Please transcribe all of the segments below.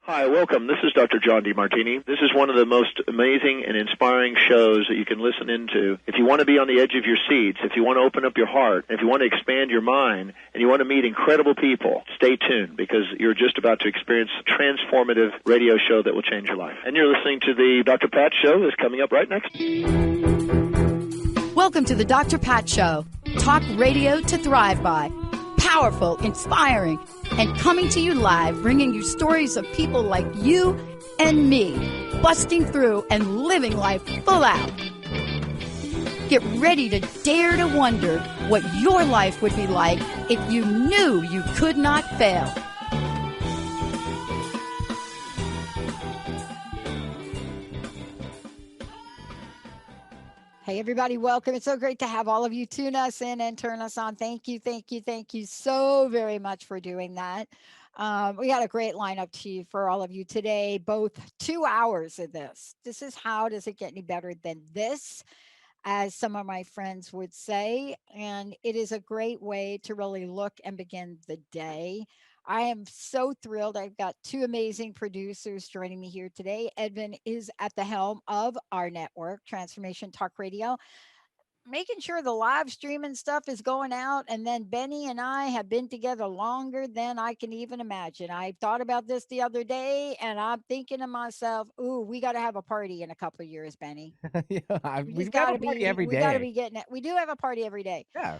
Hi, welcome. This is Dr. John DeMartini. This is one of the most amazing and inspiring shows that you can listen into. If you want to be on the edge of your seats, if you want to open up your heart, if you want to expand your mind, and you want to meet incredible people, stay tuned because you're just about to experience a transformative radio show that will change your life. And you're listening to the Dr. Pat Show that's coming up right next. Welcome to the Dr. Pat Show. Talk radio to thrive by. Powerful, inspiring, and coming to you live, bringing you stories of people like you and me, busting through and living life full out. Get ready to dare to wonder what your life would be like if you knew you could not fail. Hey, everybody, welcome. It's so great to have all of you tune us in and turn us on. Thank you, thank you, thank you so very much for doing that. We got a great lineup for all of you today, both 2 hours of this. This is how does it get any better than this, as some of my friends would say. And it is a great way to really look and begin the day. I am so thrilled. I've got two amazing producers joining me here today. Edwin is at the helm of our network, Transformation Talk Radio, making sure the live streaming stuff is going out. And then Benny and I have been together longer than I can even imagine. I thought about this the other day and I'm thinking to myself, ooh, we got to have a party in a couple of years, Benny. Yeah, We we've just got got a to party be, every we got to day. be getting it. We do have a party every day. Yeah.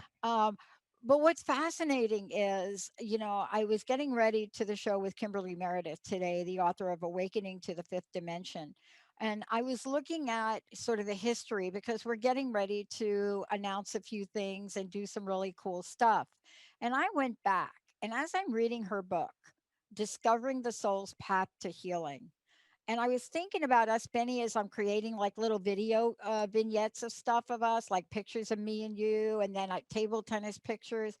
But what's fascinating is, I was getting ready to the show with Kimberly Meredith today, the author of Awakening to the Fifth Dimension. And I was looking at sort of the history because we're getting ready to announce a few things and do some really cool stuff. And I went back, and as I'm reading her book, Discovering the Soul's Path to Healing, and I was thinking about us, Benny, as I'm creating like little video vignettes of stuff of us, like pictures of me and you, and then like table tennis pictures.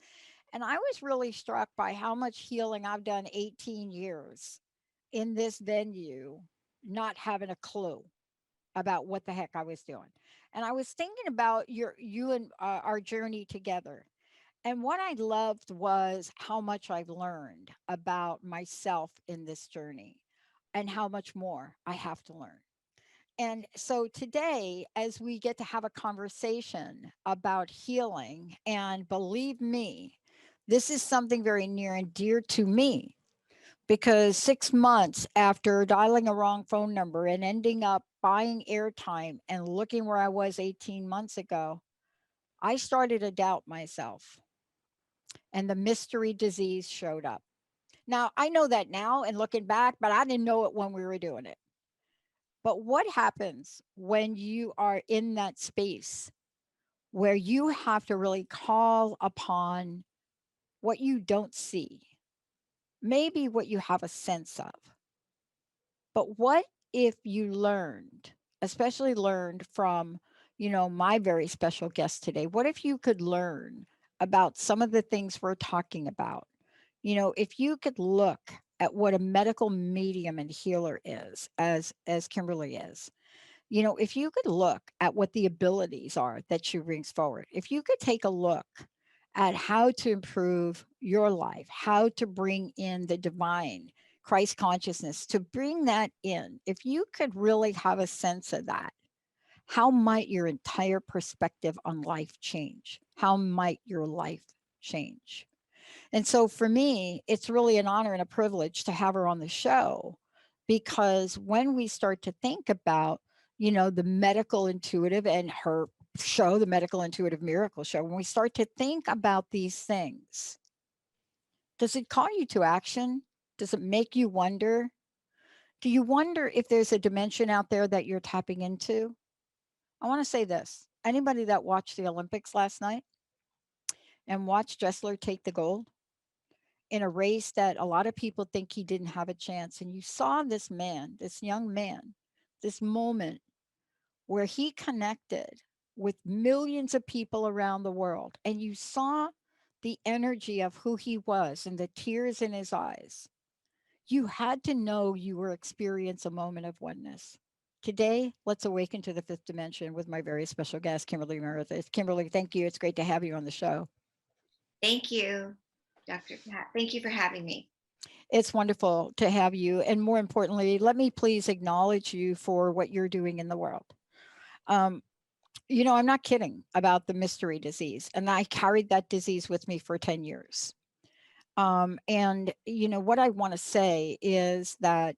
And I was really struck by how much healing I've done 18 years in this venue, not having a clue about what the heck I was doing. And I was thinking about you and our journey together. And what I loved was how much I've learned about myself in this journey and how much more I have to learn. And so today, as we get to have a conversation about healing, and believe me, this is something very near and dear to me because 6 months after dialing a wrong phone number and ending up buying airtime and looking where I was 18 months ago, I started to doubt myself and the mystery disease showed up. Now, I know that now and looking back, but I didn't know it when we were doing it. But what happens when you are in that space where you have to really call upon what you don't see, maybe what you have a sense of? But what if you learned, especially learned from, my very special guest today? What if you could learn about some of the things we're talking about? If you could look at what a medical medium and healer is, as Kimberly is, if you could look at what the abilities are that she brings forward, if you could take a look at how to improve your life, how to bring in the divine Christ consciousness, to bring that in, if you could really have a sense of that, how might your entire perspective on life change? How might your life change? And so for me, it's really an honor and a privilege to have her on the show, because when we start to think about, the medical intuitive and her show, the Medical Intuitive Miracle Show, when we start to think about these things, does it call you to action? Does it make you wonder? Do you wonder if there's a dimension out there that you're tapping into? I want to say this. Anybody that watched the Olympics last night and watched Dressler take the gold in a race that a lot of people think he didn't have a chance, and you saw this man, this young man, this moment where he connected with millions of people around the world, and you saw the energy of who he was and the tears in his eyes, you had to know you were experiencing a moment of oneness. Today, let's awaken to the fifth dimension with my very special guest, Kimberly Meredith. Kimberly, thank you. It's great to have you on the show. Thank you, Dr. Pat. Thank you for having me. It's wonderful to have you. And more importantly, let me please acknowledge you for what you're doing in the world. Um, I'm not kidding about the mystery disease, and I carried that disease with me for 10 years. And, what I want to say is that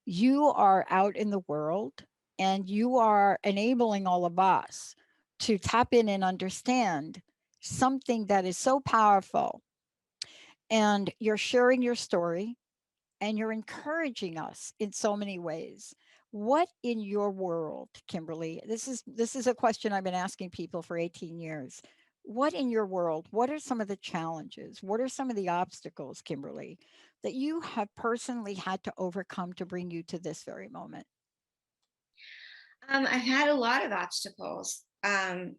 you are out in the world and you are enabling all of us to tap in and understand something that is so powerful. And you're sharing your story and you're encouraging us in so many ways. What in your world, Kimberly? This is a question I've been asking people for 18 years. What in your world? What are some of the challenges? What are some of the obstacles, Kimberly, that you have personally had to overcome to bring you to this very moment? I've had a lot of obstacles. From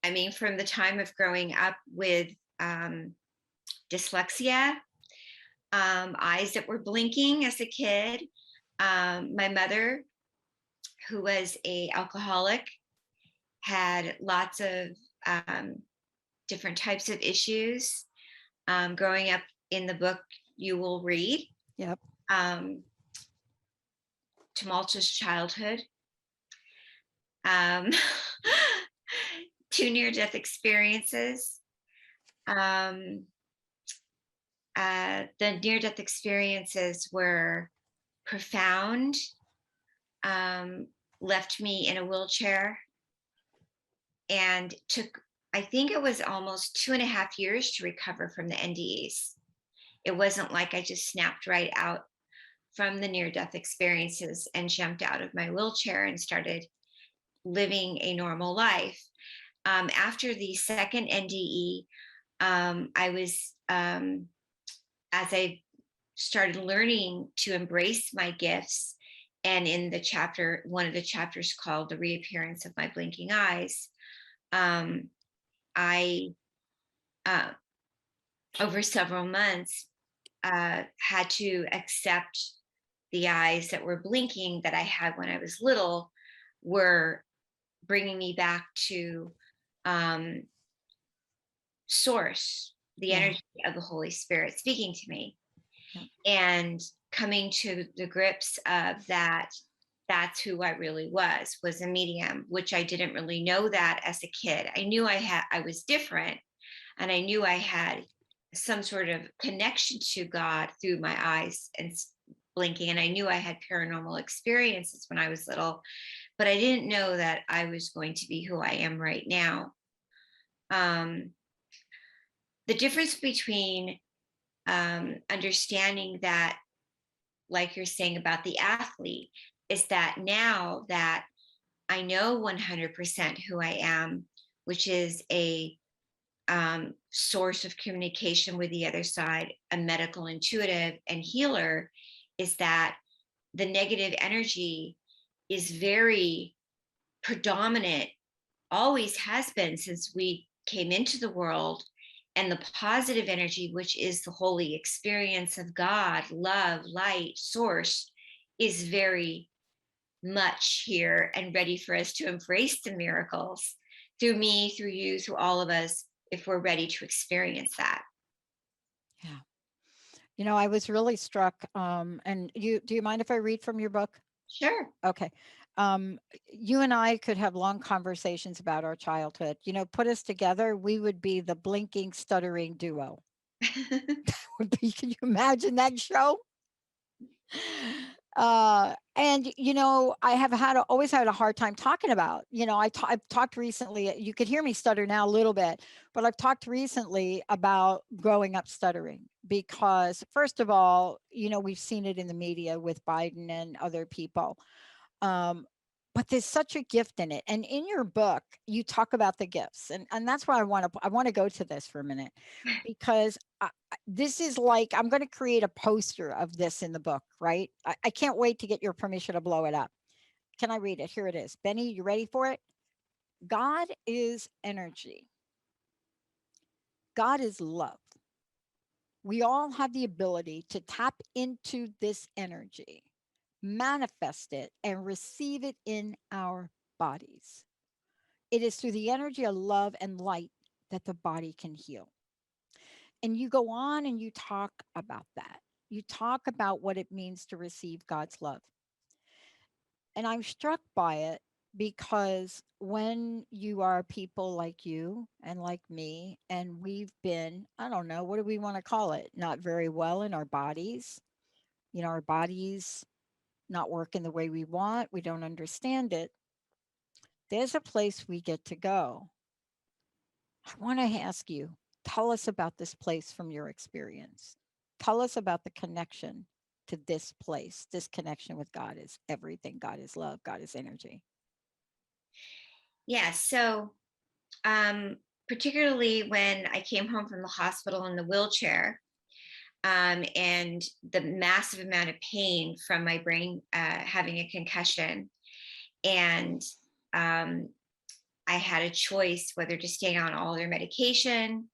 the time of growing up with dyslexia, eyes that were blinking as a kid. My mother, who was a alcoholic, had lots of different types of issues. Growing up in the book, you will read. Yep. Tumultuous childhood. Um, 2 near-death experiences. The near-death experiences were profound. Left me in a wheelchair and took, I think it was almost 2.5 years to recover from the NDEs. It wasn't like I just snapped right out from the near-death experiences and jumped out of my wheelchair and started living a normal life. After the second NDE, I was, as I started learning to embrace my gifts, and in the chapter, one of the chapters called The Reappearance of My Blinking Eyes, I, over several months, had to accept the eyes that were blinking that I had when I was little were bringing me back to source, the energy of the Holy Spirit speaking to me. And coming to the grips of that, that's who I really was a medium, which I didn't really know that as a kid. I knew I was different, and I knew I had some sort of connection to God through my eyes and blinking, and I knew I had paranormal experiences when I was little, but I didn't know that I was going to be who I am right now. The difference between understanding that, like you're saying about the athlete, is that now that I know 100% who I am, which is a source of communication with the other side, a medical intuitive and healer, is that the negative energy is very predominant, always has been since we came into the world, and the positive energy, which is the holy experience of God, love, light, source, is very much here and ready for us to embrace the miracles through me, through you, through all of us, if we're ready to experience that. Yeah. I was really struck. And do you mind if I read from your book? Sure. Okay. You and I could have long conversations about our childhood. Put us together, we would be the blinking, stuttering duo. Can you imagine that show? And I have always had a hard time talking about. I've talked recently. You could hear me stutter now a little bit, but I've talked recently about growing up stuttering because, first of all, we've seen it in the media with Biden and other people. But there's such a gift in it. And in your book, you talk about the gifts. And that's why I want to go to this for a minute, because this is like, I'm going to create a poster of this in the book, right? I can't wait to get your permission to blow it up. Can I read it? Here it is. Benny, you ready for it? God is energy. God is love. We all have the ability to tap into this energy, manifest it, and receive it in our bodies. It is through the energy of love and light that the body can heal. And you go on and you talk about that. You talk about what it means to receive God's love. And I'm struck by it because when you are people like you and like me, and we've been, I don't know, what do we want to call it? Not very well in our bodies. Our bodies not working the way we want. We don't understand it. There's a place we get to go. I want to ask you, tell us about this place from your experience. Tell us about the connection to this place. This connection with God is everything. God is love. God is energy. Yeah. So, particularly when I came home from the hospital in the wheelchair, and the massive amount of pain from my brain having a concussion. And I had a choice whether to stay on all their medication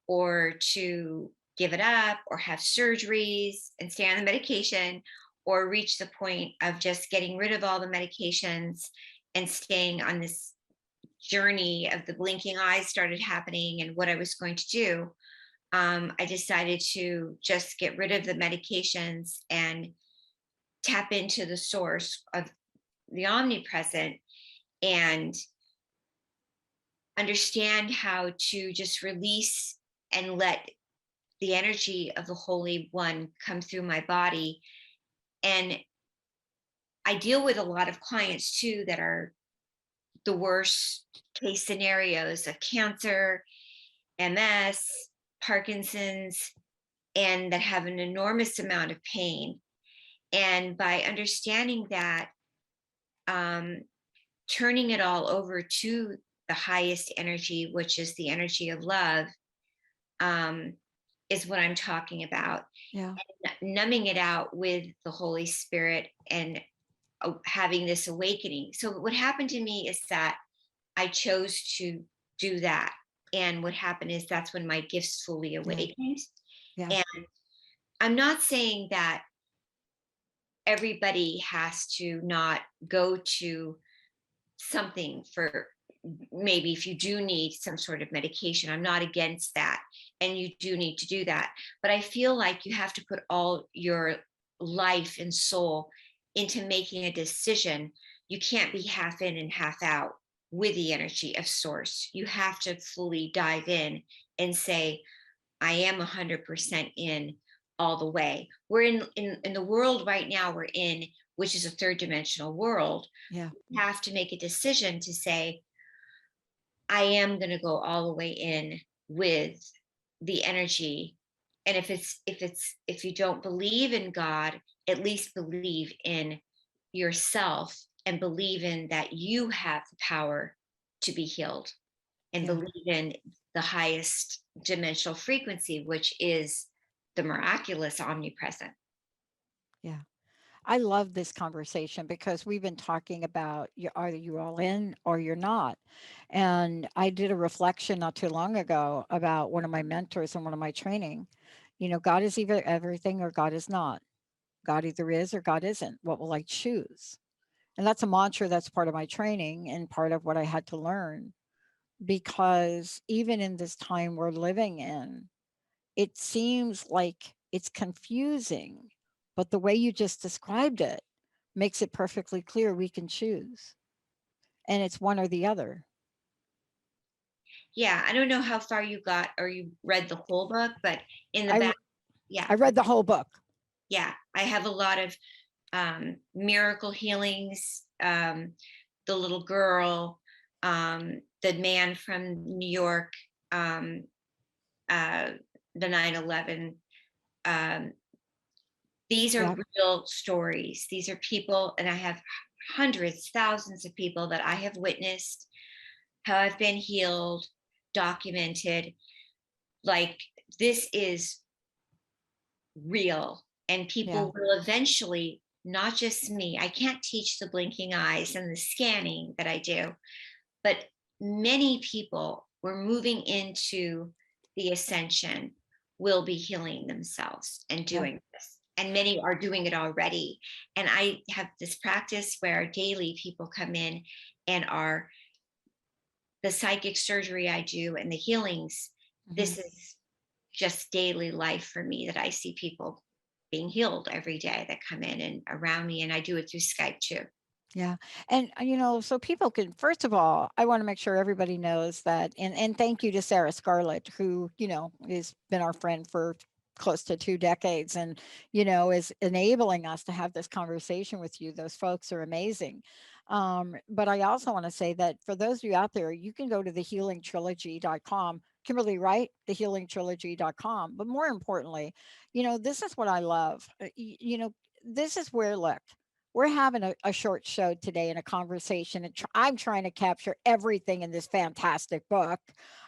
or to give it up or have surgeries and stay on the medication, or reach the point of just getting rid of all the medications and staying on this journey of the blinking eyes started happening and what I was going to do. I decided to just get rid of the medications and tap into the source of the omnipresent and understand how to just release and let the energy of the Holy One come through my body. And I deal with a lot of clients too that are the worst case scenarios of cancer, MS, Parkinson's, and that have an enormous amount of pain. And by understanding that, turning it all over to the highest energy, which is the energy of love, is what I'm talking about. Yeah. And numbing it out with the Holy Spirit and having this awakening. So what happened to me is that I chose to do that. And what happened is that's when my gifts fully awakened. Yeah. And I'm not saying that everybody has to not go to something for, maybe if you do need some sort of medication, I'm not against that. And you do need to do that. But I feel like you have to put all your life and soul into making a decision. You can't be half in and half out with the energy of source. You have to fully dive in and say, I am 100% in all the way. We're in the world right now we're in, which is a third dimensional world. Yeah. You have to make a decision to say, I am going to go all the way in with the energy. And if you don't believe in God, at least believe in yourself and believe in that you have the power to be healed, and Yeah. believe in the highest dimensional frequency, which is the miraculous omnipresent. Yeah. I love this conversation because we've been talking about are you all in or you're not. And I did a reflection not too long ago about one of my mentors and one of my training. God is either everything or God is not. God either is or God isn't. What will I choose? And that's a mantra that's part of my training and part of what I had to learn, because even in this time we're living in, it seems like it's confusing, but the way you just described it makes it perfectly clear we can choose. And it's one or the other. Yeah, I don't know how far you got or you read the whole book, but in the I, back, yeah, I read the whole book. yeah, I have a lot of miracle healings. The little girl, the man from New York, the 9/11. Um, these are Yeah. real stories. These are people, and I have hundreds, thousands of people that I have witnessed how I've been healed, documented. Like, this is real, and Yeah. people will eventually, not just me, I can't teach the blinking eyes and the scanning that I do, but many people were moving into the ascension will be healing themselves and Yeah. doing this. and many are doing it already. And I have this practice where daily people come in and are the psychic surgery I do and the healings. Mhm. This is just daily life for me, that I see people being healed every day that come in and around me. And I do it through Skype too. Yeah. And, so people can, first of all, I want to make sure everybody knows that, and thank you to Sarah Scarlett, who, has been our friend for close to 2 decades and, is enabling us to have this conversation with you. Those folks are amazing. But I also want to say that for those of you out there, you can go to thehealingtrilogy.com. Kimberly Wright, thehealingtrilogy.com. But more importantly, this is what I love. This is where, look, we're having a short show today and a conversation, and I'm trying to capture everything in this fantastic book,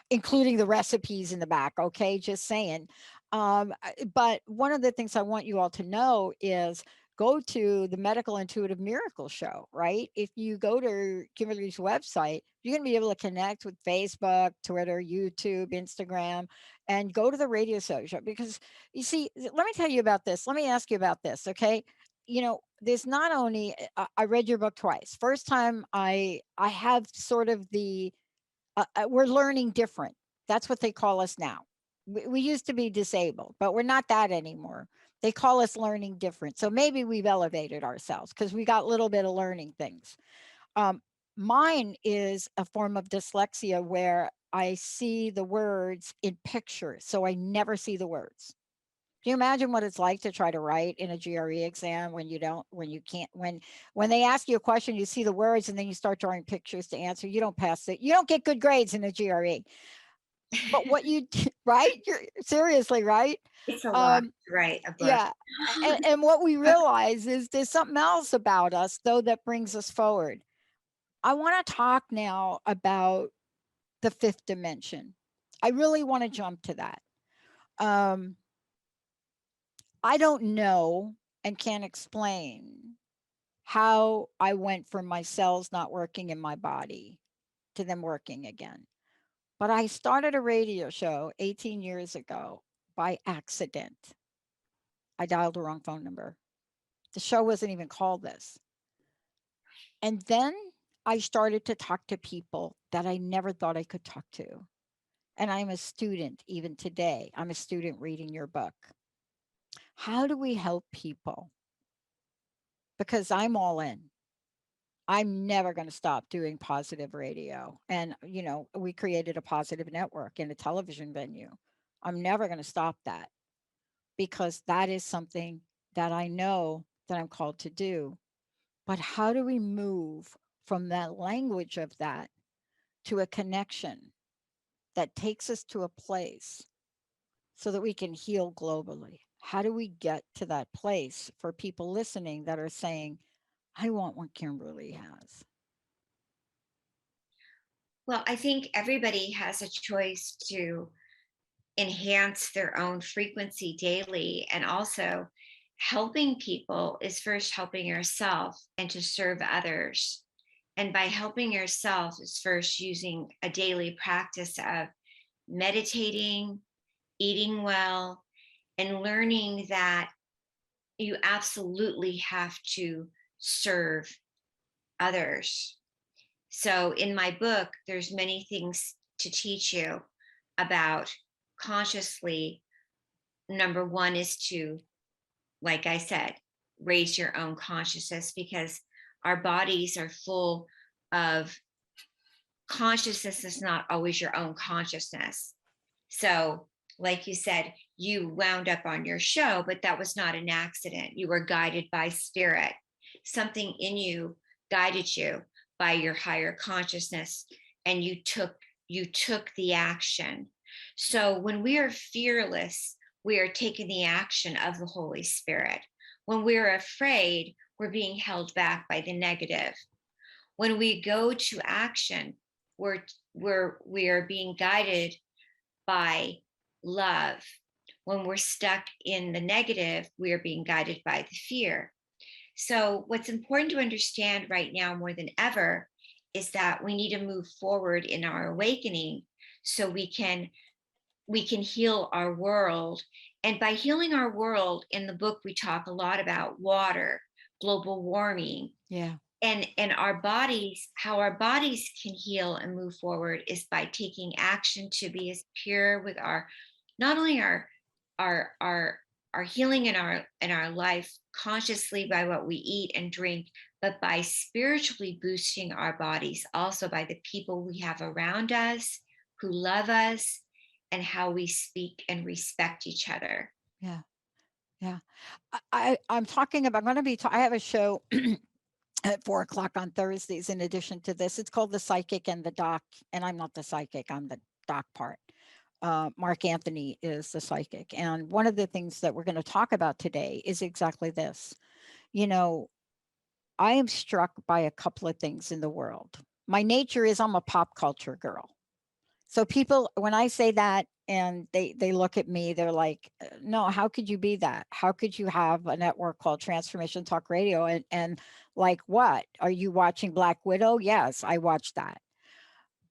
including the recipes in the back. Okay, just saying. But one of the things I want you all to know is go to the Medical Intuitive Miracle Show, right? If you go to Kimberly's website, you're going to be able to connect with Facebook, Twitter, YouTube, Instagram, and go to the radio show, because you see, let me tell you about this. Let me ask you about this, okay? There's not only I read your book twice. First time I have sort of the we're learning different. That's what they call us now. We used to be disabled, but we're not that anymore. They call us learning different. So maybe we've elevated ourselves because we got a little bit of learning things. Um, Mine is a form of dyslexia where I see the words in pictures, so I never see the words. Can you imagine what it's like to try to write in a GRE exam when you can't, when they ask you a question, you see the words and then you start drawing pictures to answer, you don't pass it. You don't get good grades in a GRE. But what you, right? You're seriously, right? It's a lot Um, to write a book. yeah. And what we realize is there's something else about us though that brings us forward. I want to talk now about the fifth dimension. I really want to jump to that. Um, I don't know and can't explain how I went from my cells not working in my body to them working again. But I started a radio show 18 years ago by accident. I dialed the wrong phone number. The show wasn't even called this. And then I started to talk to people that I never thought I could talk to. And I'm a student even today. I'm a student reading your book. How do we help people? Because I'm all in. I'm never going to stop doing positive radio. And, we created a positive network in a television venue. I'm never going to stop that because that is something that I know that I'm called to do. But how do we move from that language of that to a connection that takes us to a place so that we can heal globally? How do we get to that place for people listening that are saying, I want what Kimberly has? Well, I think everybody has a choice to enhance their own frequency daily. And also, helping people is first helping yourself and to serve others. And by helping yourself is first using a daily practice of meditating, eating well, and learning that you absolutely have to serve others. So in my book, there's many things to teach you about consciously. Number one is to, like I said, raise your own consciousness, because our bodies are full of consciousness is not always your own consciousness. So, like you said, you wound up on your show, but that was not an accident. You were guided by spirit. Something in you guided you by your higher consciousness, and you took the action. So when we are fearless, we are taking the action of the Holy Spirit. When we're afraid, we're being held back by the negative. When we go to action, we are being guided by love. When we're stuck in the negative, we are being guided by the fear. So, what's important to understand right now more than ever is that we need to move forward in our awakening so we can heal our world And by healing our world, in the book, we talk a lot about water, global warming, Yeah. and our bodies, how our bodies can heal and move forward is by taking action to be as pure with our, not only our our healing in our life consciously by what we eat and drink, but by spiritually boosting our bodies also by the people we have around us who love us, and how we speak and respect each other. Yeah. Yeah. I'm talking about, I'm going to be, I have a show at 4 o'clock on Thursdays. In addition to this, it's called The Psychic and the Doc. And I'm not the psychic, I'm the doc part. Mark Anthony is the psychic. And one of the things that we're going to talk about today is exactly this. You know, I am struck by a couple of things in the world. My nature is I'm a pop culture girl. So people, when I say that and they look at me, they're like, no, how could you be that? How could you have a network called Transformation Talk Radio? And like, what? Are you watching Black Widow? Yes, I watched that.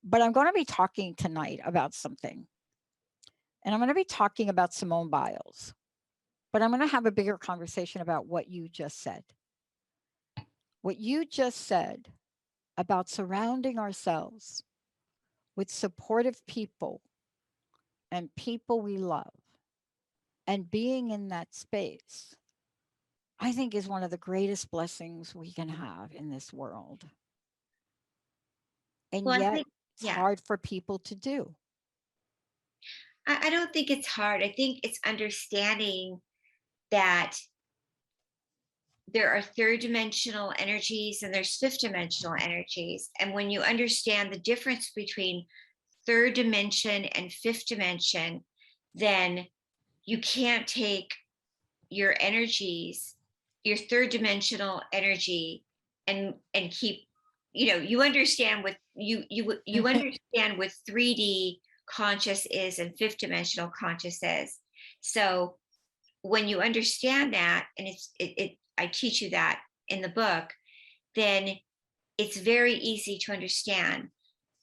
But I'm going to be talking tonight about something. And I'm going to be talking about Simone Biles. But I'm going to have a bigger conversation about what you just said. What you just said about surrounding ourselves with supportive people and people we love and being in that space, I think is one of the greatest blessings we can have in this world. And Well, I yet think, it's yeah, hard for people to do. I don't think it's hard. I think it's understanding that there are third dimensional energies and there's fifth dimensional energies. And when you understand the difference between third dimension and fifth dimension, then you can't take your energies, your third dimensional energy, and keep, you understand what you understand what 3D conscious is and fifth dimensional conscious is. So when you understand that, and I teach you that in the book, then it's very easy to understand.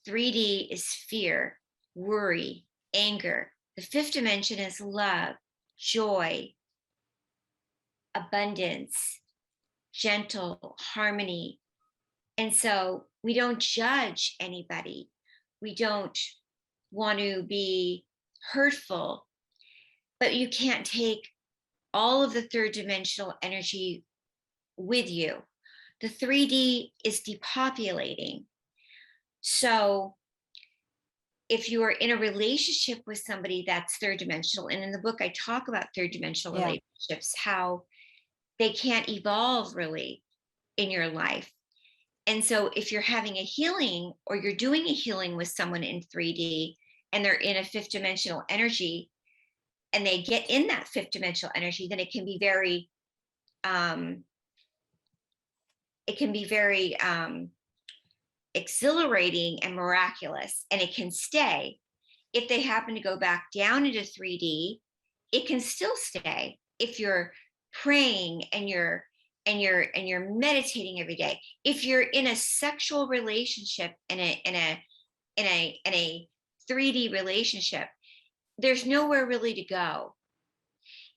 3D is fear, worry, anger. The fifth dimension is love, joy, abundance, gentle, harmony. And so we don't judge anybody. We don't want to be hurtful, but you can't take all of the third dimensional energy with you. The 3D is depopulating. So if you are in a relationship with somebody that's third dimensional, and in the book I talk about third dimensional relationships, how they can't evolve really in your life. And so if you're having a healing or you're doing a healing with someone in 3D and they're in a fifth dimensional energy and they get in that fifth dimensional energy, then it can be very exhilarating and miraculous, and it can stay. If they happen to go back down into 3D, it can still stay if you're praying and you're meditating every day. If you're in a sexual relationship, in a 3D relationship, there's nowhere really to go.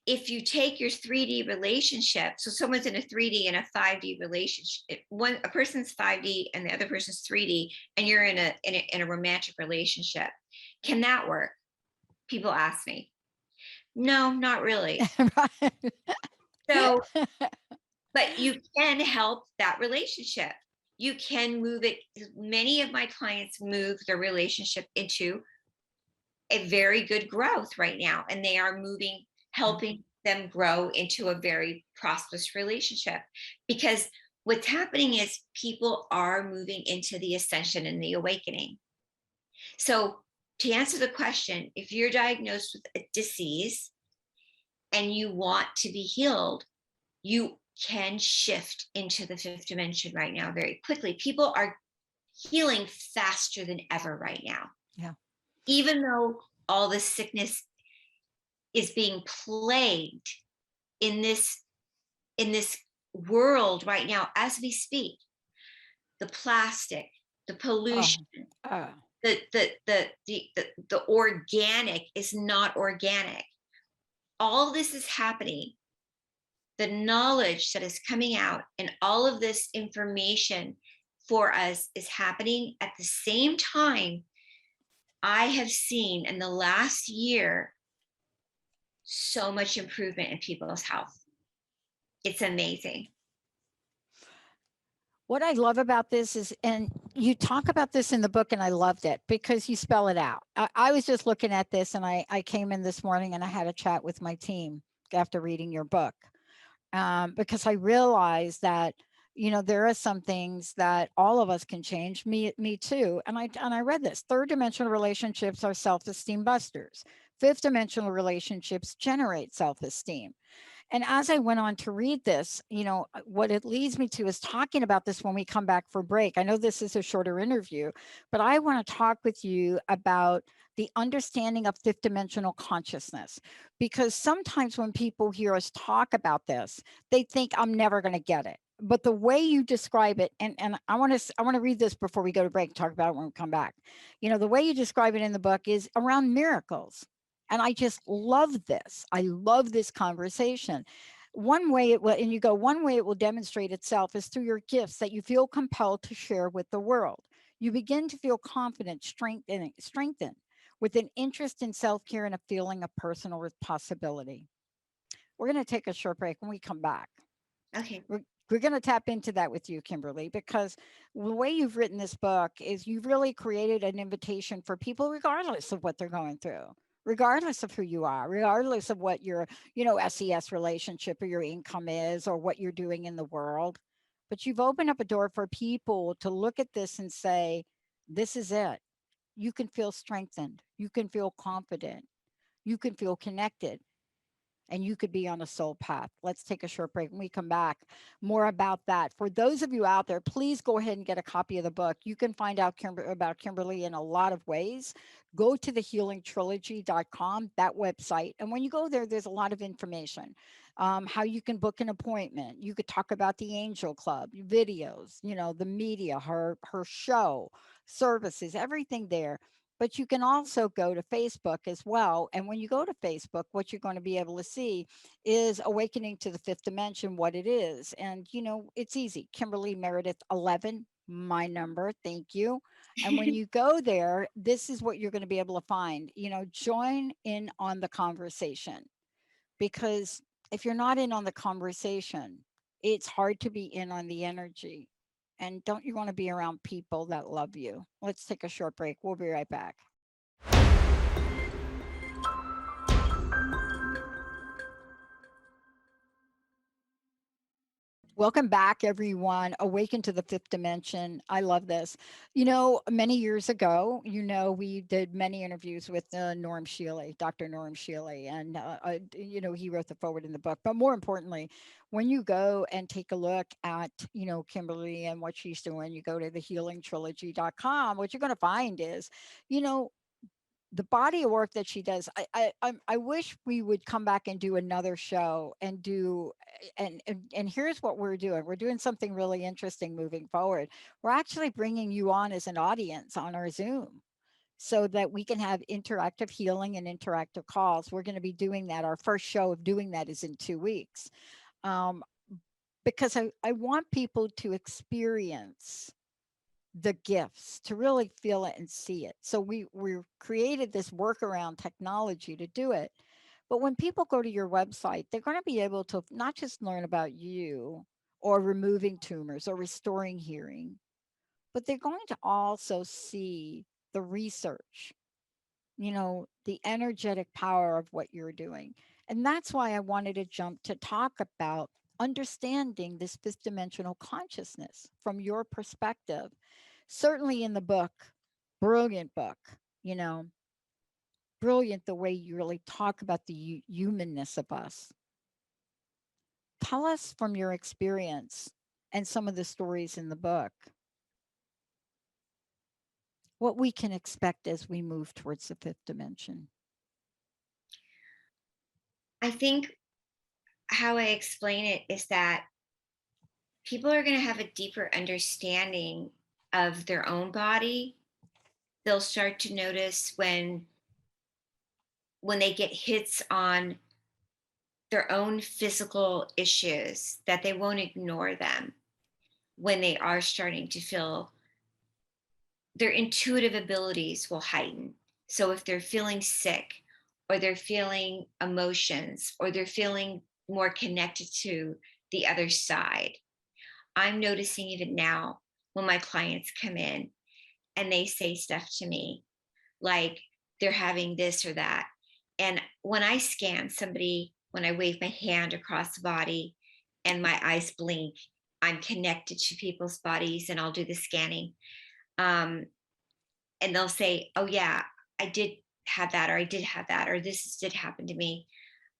If you take your 3D relationship, so someone's in a 3D and a 5D relationship, a person's 5D and the other person's 3D, and you're in a romantic relationship, can that work? People ask me. No, not really. So, but you can help that relationship. You can move it. Many of my clients move their relationship into a very good growth right now, and they are helping them grow into a very prosperous relationship, because what's happening is people are moving into the ascension and the awakening. So to answer the question, if you're diagnosed with a disease and you want to be healed, you can shift into the fifth dimension right now very quickly. People are healing faster than ever right now. Yeah. Even though all this sickness is being plagued in this world right now as we speak, the plastic, the pollution, the organic is not organic. all this is happening, the knowledge that is coming out and all of this information for us is happening at the same time. I have seen in the last year so much improvement in people's health. It's amazing. What I love about this is, and you talk about this in the book, and I loved it because you spell it out. I was just looking at this, and I came in this morning and I had a chat with my team after reading your book, because I realized that, you know, there are some things that all of us can change. Me too. And I read this. Third dimensional relationships are self-esteem busters. Fifth dimensional relationships generate self-esteem. And as I went on to read this, you know, what it leads me to is talking about this when we come back for break. I know this is a shorter interview, but I want to talk with you about the understanding of fifth dimensional consciousness, because sometimes when people hear us talk about this, they think I'm never going to get it. But the way you describe it, and I want to read this before we go to break, talk about it when we come back. You know, the way you describe it in the book is around miracles. And I just love this. I love this conversation. One way it will, and you go, one way it will demonstrate itself is through your gifts that you feel compelled to share with the world. You begin to feel confident, strengthened with an interest in self-care and a feeling of personal responsibility. We're going to take a short break. When we come back, Okay. we're going to tap into that with you, Kimberly, because the way you've written this book is you've really created an invitation for people, regardless of what they're going through, regardless of who you are, regardless of what your, you know, SES relationship or your income is or what you're doing in the world. But you've opened up a door for people to look at this and say, this is it. You can feel strengthened. You can feel confident. You can feel connected, and you could be on a soul path. Let's take a short break. When we come back, more about that. For those of you out there, please go ahead and get a copy of the book. You can find out about Kimberly in a lot of ways. Go to thehealingtrilogy.com, that website. And when you go there, there's a lot of information. How you can book an appointment. You could talk about the Angel Club, videos, you know, the media, her show, services, everything there. But you can also go to Facebook as well. And when you go to Facebook, what you're going to be able to see is Awakening to the Fifth Dimension, what it is. And, you know, it's easy. Kimberly Meredith 11, my number. Thank you. And when you go there, this is what you're going to be able to find. You know, join in on the conversation, because if you're not in on the conversation, it's hard to be in on the energy. And don't you want to be around people that love you? Let's take a short break. We'll be right back. Welcome back, everyone. Awaken to the fifth dimension. I love this. You know, many years ago, you know, we did many interviews with Norm Shealy, Dr. Norm Shealy, and, you know, he wrote the forward in the book. But more importantly, when you go and take a look at, you know, Kimberly and what she's doing, you go to thehealingtrilogy.com, what you're going to find is, you know, the body of work that she does. I wish we would come back and do another show and do, and here's what we're doing. We're doing something really interesting moving forward. We're actually bringing you on as an audience on our Zoom so that we can have interactive healing and interactive calls. We're going to be doing that. Our first show of doing that is in 2 weeks. Because I want people to experience the gifts, to really feel it and see it. So we created this workaround technology to do it. But when people go to your website, they're going to be able to not just learn about you or removing tumors or restoring hearing, but they're going to also see the research, you know, the energetic power of what you're doing. And that's why I wanted to jump to talk about understanding this fifth dimensional consciousness from your perspective. Certainly in the book, brilliant book, you know, brilliant the way you really talk about the humanness of us. Tell us from your experience and some of the stories in the book what we can expect as we move towards the fifth dimension. I think how I explain it is that people are going to have a deeper understanding of their own body. They'll start to notice when they get hits on their own physical issues, that they won't ignore them when they are starting to feel their intuitive abilities will heighten. So if they're feeling sick, or they're feeling emotions, or they're feeling more connected to the other side, I'm noticing even now when my clients come in and they say stuff to me like they're having this or that. And when I scan somebody, when I wave my hand across the body and my eyes blink, I'm connected to people's bodies and I'll do the scanning. Um, and they'll say, "Oh, yeah, I did have that, or I did have that, or this did happen to me."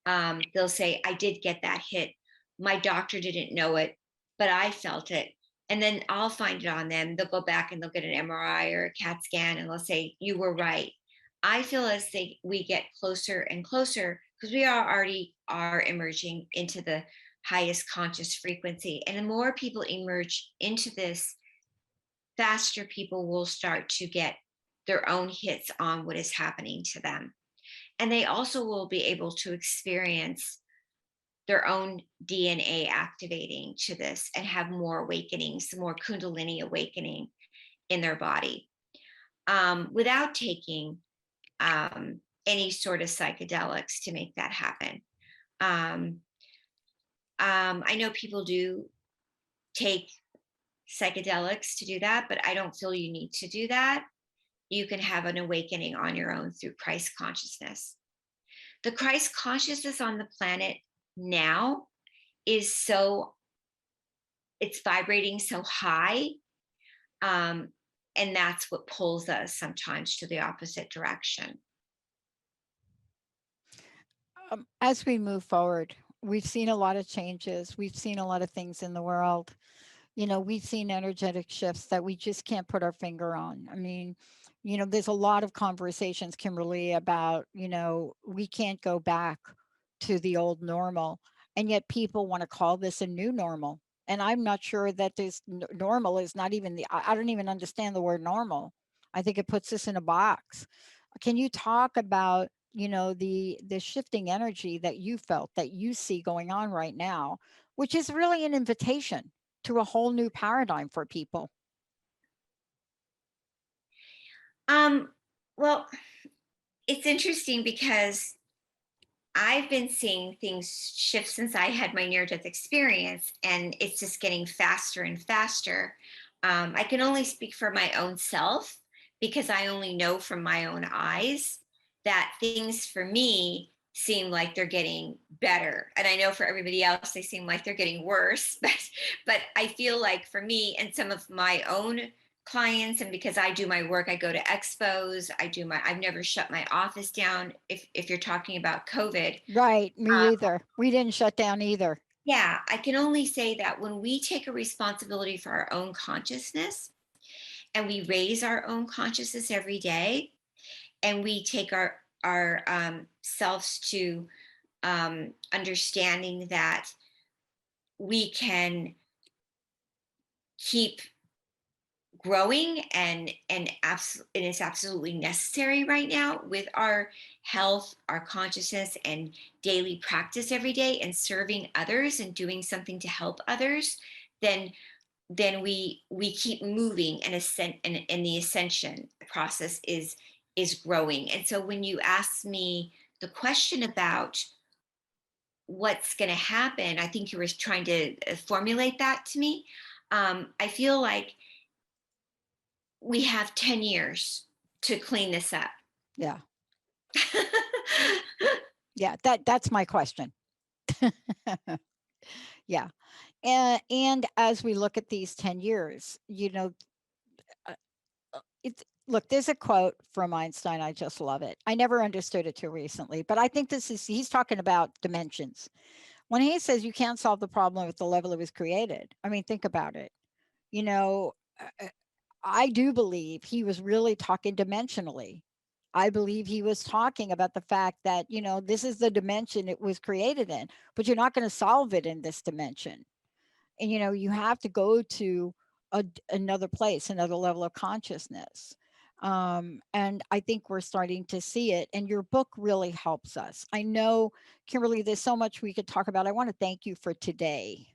They'll say, "I did get that hit. My doctor didn't know it, but I felt it." And then I'll find it on them. They'll go back and they'll get an MRI or a CAT scan and they'll say, "You were right." I feel as we get closer and closer because we are already are emerging into the highest conscious frequency. And the more people emerge into this, faster people will start to get their own hits on what is happening to them. And they also will be able to experience their own DNA activating to this and have more awakenings, more Kundalini awakening in their body without taking any sort of psychedelics to make that happen. Um, I know people do take psychedelics to do that, but I don't feel you need to do that. You can have an awakening on your own through Christ consciousness. The Christ consciousness on the planet now is so, it's vibrating so high. Um, and that's what pulls us sometimes to the opposite direction. As we move forward, we've seen a lot of changes. We've seen a lot of things in the world. We've seen energetic shifts that we just can't put our finger on. I mean, there's a lot of conversations, Kimberly, about, we can't go back to the old normal. And yet people want to call this a new normal. And I'm not sure that this normal is not even I don't even understand the word normal. I think it puts us in a box. Can you talk about, the shifting energy that you felt, that you see going on right now, which is really an invitation to a whole new paradigm for people? Well, it's interesting because I've been seeing things shift since I had my near death experience, and it's just getting faster and faster. I can only speak for my own self because I only know from my own eyes that things for me seem like they're getting better. And I know for everybody else, they seem like they're getting worse. But I feel like for me and some of my own clients, and because I do my work, I go to expos, I've never shut my office down. If you're talking about COVID, Right, uh, me either. We didn't shut down either. yeah, I can only say that when we take a responsibility for our own consciousness and we raise our own consciousness every day, and we take our selves to understanding that we can keep growing, and it's absolutely necessary right now with our health, our consciousness, and daily practice every day, and serving others and doing something to help others, then we keep moving, and the ascension process is growing. And so when you ask me the question about what's going to happen, I think you were trying to formulate that to me. I feel like we have 10 years to clean this up. Yeah. Yeah, that's my question. Yeah. And as we look at these 10 years, uh, it's look, there's a quote from Einstein. I just love it. I never understood it till recently, but I think he's talking about dimensions. When he says you can't solve the problem at the level it was created. I mean, think about it. You know, uh, I do believe he was really talking dimensionally. I believe he was talking about the fact that, this is the dimension it was created in, but you're not going to solve it in this dimension. And, you have to go to another place, another level of consciousness. And I think we're starting to see it. And your book really helps us. I know, Kimberly, there's so much we could talk about. I want to thank you for today.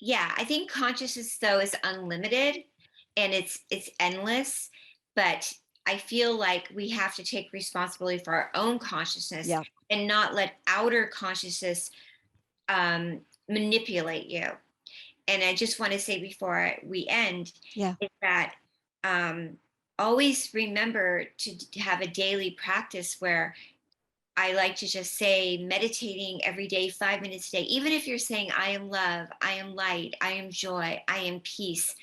Yeah, I think consciousness though is unlimited and it's endless, but I feel like we have to take responsibility for our own consciousness Yeah. and not let outer consciousness manipulate you. And I just want to say before we end Yeah. is that um, always remember to have a daily practice where I like to just say meditating every day, 5 minutes a day, even if you're saying, I am love, I am light, I am joy, I am peace.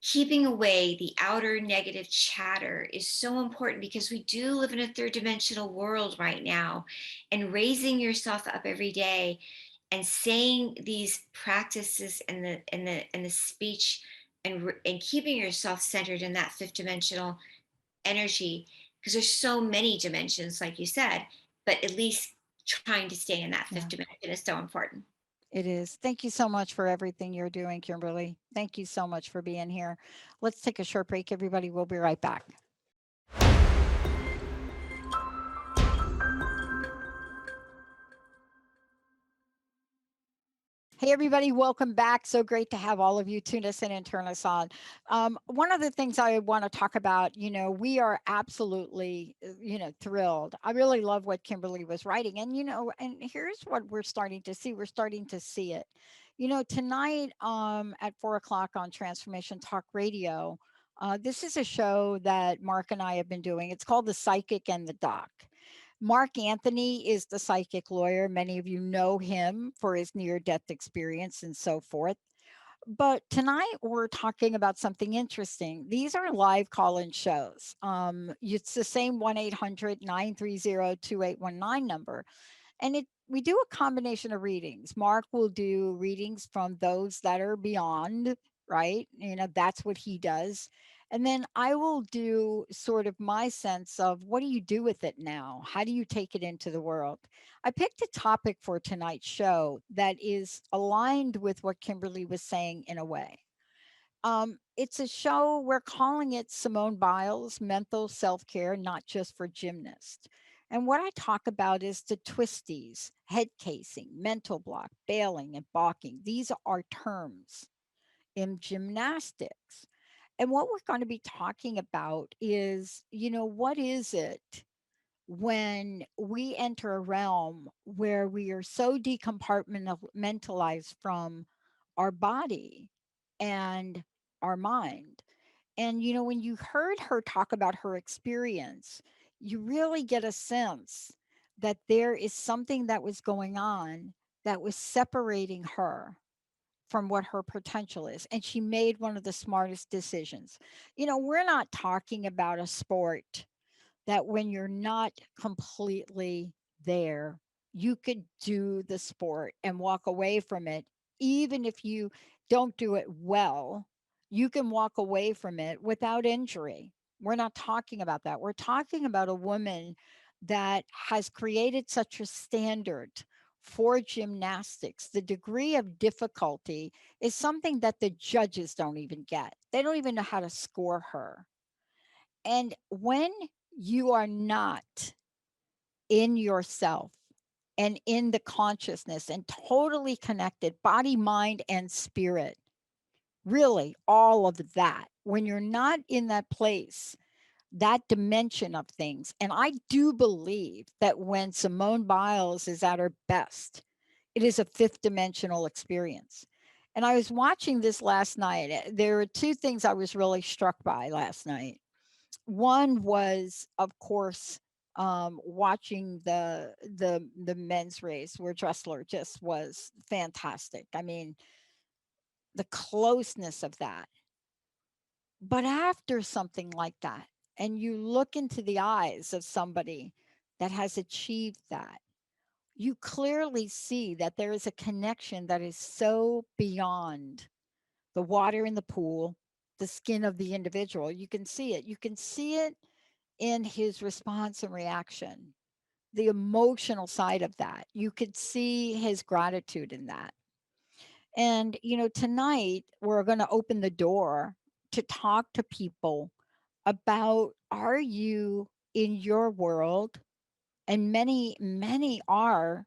Keeping away the outer negative chatter is so important because we do live in a third dimensional world right now. And raising yourself up every day and saying these practices and the speech and keeping yourself centered in that fifth dimensional energy, because there's so many dimensions like you said, but at least trying to stay in that fifth Yeah. dimension is so important. It is. Thank you so much for everything you're doing, Kimberly. Thank you so much for being here. Let's take a short break, everybody. We'll be right back. Hey, everybody, welcome back. So great to have all of you tune us in and turn us on. One of the things I want to talk about, we are absolutely, thrilled. I really love what Kimberly was writing. And here's what we're starting to see. We're starting to see it. Tonight at 4 o'clock on Transformation Talk Radio, this is a show that Mark and I have been doing. It's called The Psychic and the Doc. Mark Anthony is the psychic lawyer. Many of you know him for his near death experience and so forth. But tonight we're talking about something interesting. These are live call in shows. It's the same 1-800-930-2819 number. And we do a combination of readings. Mark will do readings from those that are beyond, right? That's what he does. And then I will do sort of my sense of what do you do with it now? How do you take it into the world? I picked a topic for tonight's show that is aligned with what Kimberly was saying in a way. It's a show, we're calling it Simone Biles Mental Self Care, Not Just for Gymnasts. And what I talk about is the twisties, head casing, mental block, bailing, and balking. These are terms in gymnastics. And what we're going to be talking about is, what is it when we enter a realm where we are so decompartmentalized from our body and our mind? And, when you heard her talk about her experience, you really get a sense that there is something that was going on that was separating her from what her potential is. And she made one of the smartest decisions. We're not talking about a sport that when you're not completely there, you could do the sport and walk away from it. Even if you don't do it well, you can walk away from it without injury. We're not talking about that. We're talking about a woman that has created such a standard for gymnastics. The degree of difficulty is something that the judges don't even get. They don't even know how to score her. And when you are not in yourself and in the consciousness and totally connected, body, mind, and spirit, really all of that, when you're not in that place, that dimension of things. And I do believe that when Simone Biles is at her best, it is a fifth dimensional experience. And I was watching this last night. There were two things I was really struck by last night. One was, of course, watching the men's race where Dressler just was fantastic. I mean, the closeness of that. But after something like that, and you look into the eyes of somebody that has achieved that, you clearly see that there is a connection that is so beyond the water in the pool, the skin of the individual. You can see it. You can see it in his response and reaction, the emotional side of that. You could see his gratitude in that. And, tonight we're going to open the door to talk to people about, are you in your world, and many are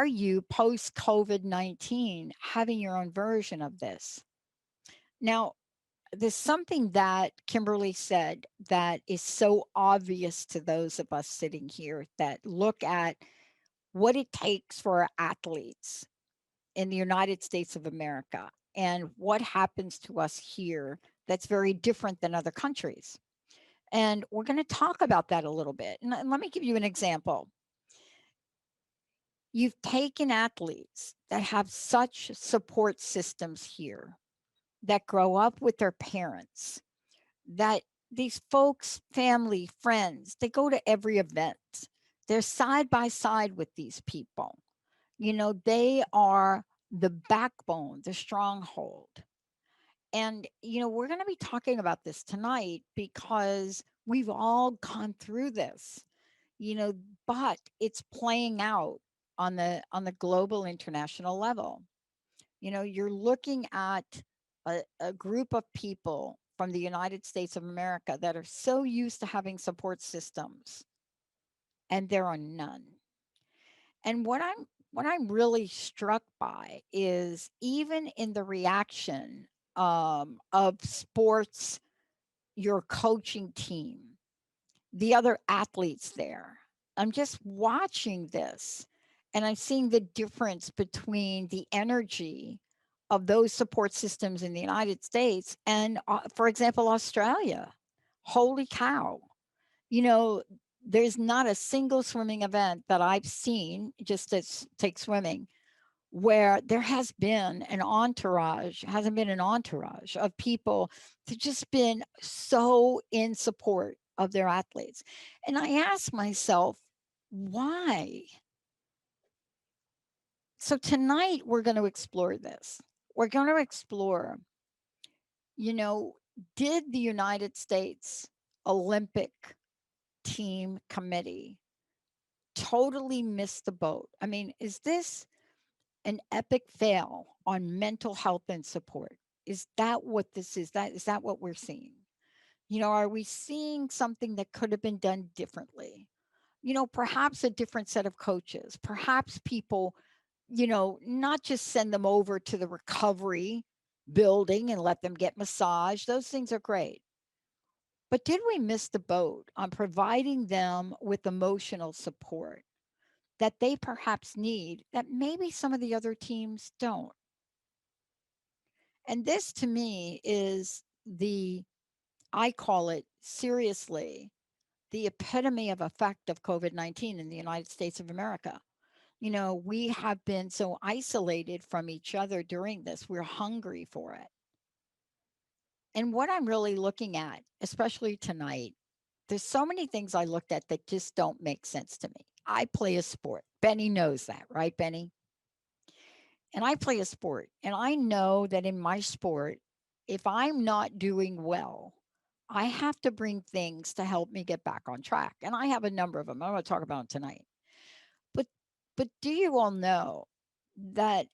you post COVID-19 having your own version of this? Now, there's something that Kimberly said that is so obvious to those of us sitting here that look at what it takes for our athletes in the United States of America and what happens to us here that's very different than other countries. And we're going to talk about that a little bit. And let me give you an example. You've taken athletes that have such support systems here, that grow up with their parents, that these folks, family, friends, they go to every event. They're side by side with these people. They are the backbone, the stronghold. And, we're going to be talking about this tonight because we've all gone through this, you know, but it's playing out on the global international level. You're looking at a group of people from the United States of America that are so used to having support systems, and there are none. And what I'm really struck by is even in the reaction of sports, your coaching team, the other athletes there. I'm just watching this and I'm seeing the difference between the energy of those support systems in the United States and, for example, Australia. Holy cow. You know, there's not a single swimming event that I've seen, just to take swimming, where there has been an entourage, hasn't been an entourage of people that just been so in support of their athletes. And I ask myself, why? So tonight we're going to explore this. We're going to explore, you know, did the United States Olympic team committee totally miss the boat? I mean, is this an epic fail on mental health and support? Is that what this is? Is that what we're seeing? Are we seeing something that could have been done differently? Perhaps a different set of coaches, perhaps people, not just send them over to the recovery building and let them get massage. Those things are great. But did we miss the boat on providing them with emotional support that they perhaps need that maybe some of the other teams don't? And this to me is I call it seriously, the epitome of effect of COVID-19 in the United States of America. We have been so isolated from each other during this. We're hungry for it. And what I'm really looking at, especially tonight, there's so many things I looked at that just don't make sense to me. I play a sport. Benny knows that, right, Benny? And I play a sport. And I know that in my sport, if I'm not doing well, I have to bring things to help me get back on track. And I have a number of them. I'm going to talk about them tonight. But but do you all know that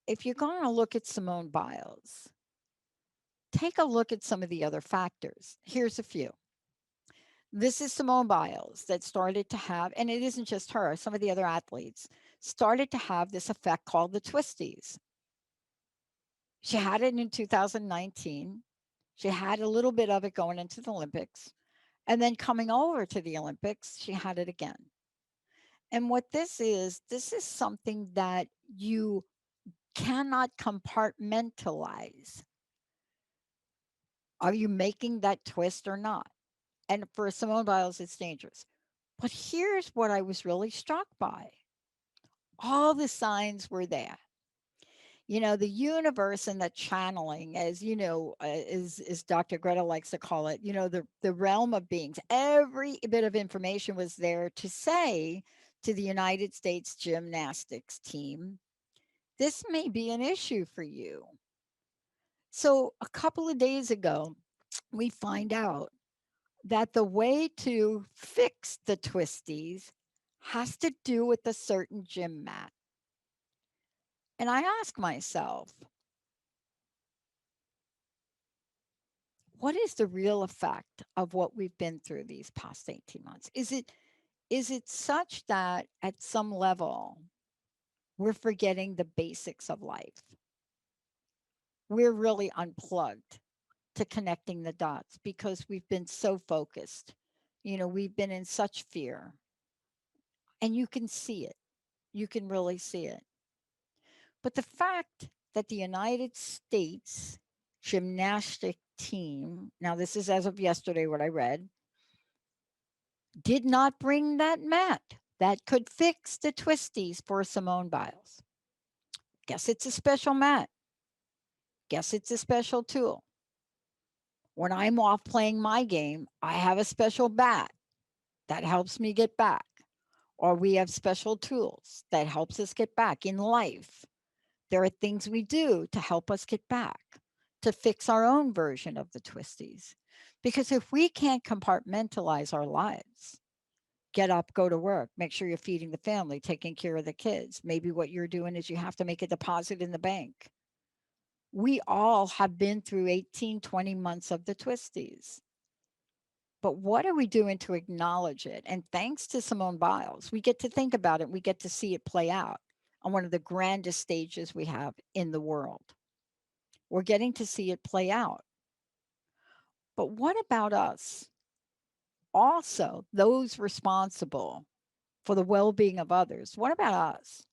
if you're going to look at Simone Biles, take a look at some of the other factors. Here's a few. This is Simone Biles that started to have, and it isn't just her, some of the other athletes started to have this effect called the twisties. She had it in 2019. She had a little bit of it going into the Olympics. And then coming over to the Olympics, she had it again. And what this is something that you cannot compartmentalize. Are you making that twist or not? And for Simone Biles, it's dangerous. But here's what I was really struck by. All the signs were there. The universe and the channeling, as is Dr. Greta likes to call it, the realm of beings. Every bit of information was there to say to the United States gymnastics team, this may be an issue for you. So a couple of days ago, we find out that the way to fix the twisties has to do with a certain gym mat. And I ask myself, what is the real effect of what we've been through these past 18 months? Is it such that at some level we're forgetting the basics of life? We're really unplugged to connecting the dots because we've been so focused. We've been in such fear, and you can see it. You can really see it. But the fact that the United States gymnastic team, now this is as of yesterday what I read, did not bring that mat that could fix the twisties for Simone Biles. Guess it's a special mat. Guess it's a special tool. When I'm off playing my game, I have a special bat that helps me get back. Or we have special tools that helps us get back in life. There are things we do to help us get back, to fix our own version of the twisties. Because if we can't compartmentalize our lives, get up, go to work, make sure you're feeding the family, taking care of the kids. Maybe what you're doing is you have to make a deposit in the bank. We all have been through 18, 20 months of the twisties. But what are we doing to acknowledge it? And thanks to Simone Biles, we get to think about it. We get to see it play out on one of the grandest stages we have in the world. We're getting to see it play out. But what about us? Also, those responsible for the well-being of others. What about us?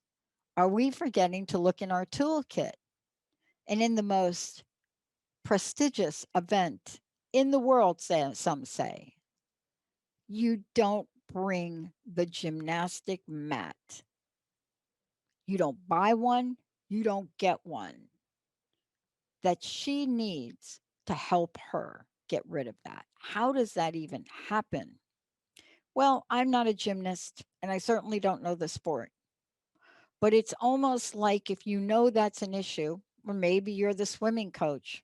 Are we forgetting to look in our toolkit? And in the most prestigious event in the world, some say, you don't bring the gymnastic mat. You don't buy one, you don't get one. That she needs to help her get rid of that. How does that even happen? Well, I'm not a gymnast and I certainly don't know the sport. But it's almost like if you know that's an issue, or maybe you're the swimming coach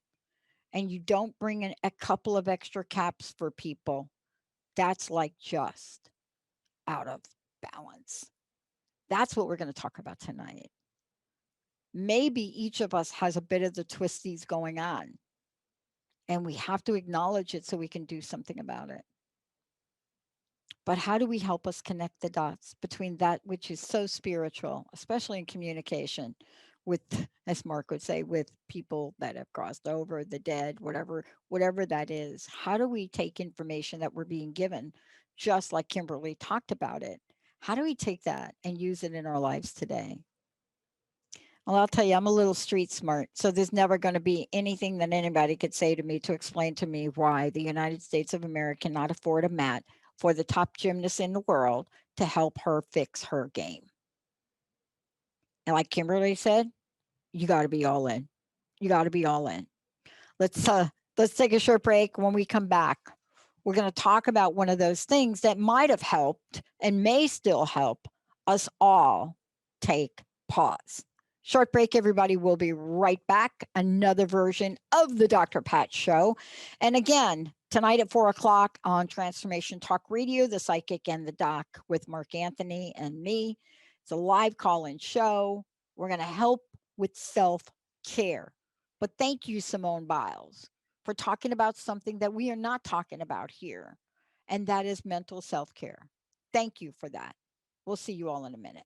and you don't bring in a couple of extra caps for people, that's like just out of balance. That's what we're going to talk about tonight. Maybe each of us has a bit of the twisties going on, and we have to acknowledge it so we can do something about it. But how do we help us connect the dots between that which is so spiritual, especially in communication with, as Mark would say, with people that have crossed over, the dead, whatever that is? How do we take information that we're being given, just like Kimberly talked about it? How do we take that and use it in our lives today? Well, I'll tell you, I'm a little street smart, so there's never going to be anything that anybody could say to me to explain to me why the United States of America cannot afford a mat for the top gymnast in the world to help her fix her game. And like Kimberly said, you got to be all in. You got to be all in. Let's take a short break. When we come back, we're going to talk about one of those things that might have helped and may still help us all take pause. Short break, everybody. We'll be right back. Another version of the Dr. Pat Show. And again, tonight at 4 o'clock on Transformation Talk Radio, The Psychic and the Doc with Mark Anthony and me. It's a live call-in show. We're going to help with self-care. But thank you, Simone Biles, for talking about something that we are not talking about here, and that is mental self-care. Thank you for that. We'll see you all in a minute.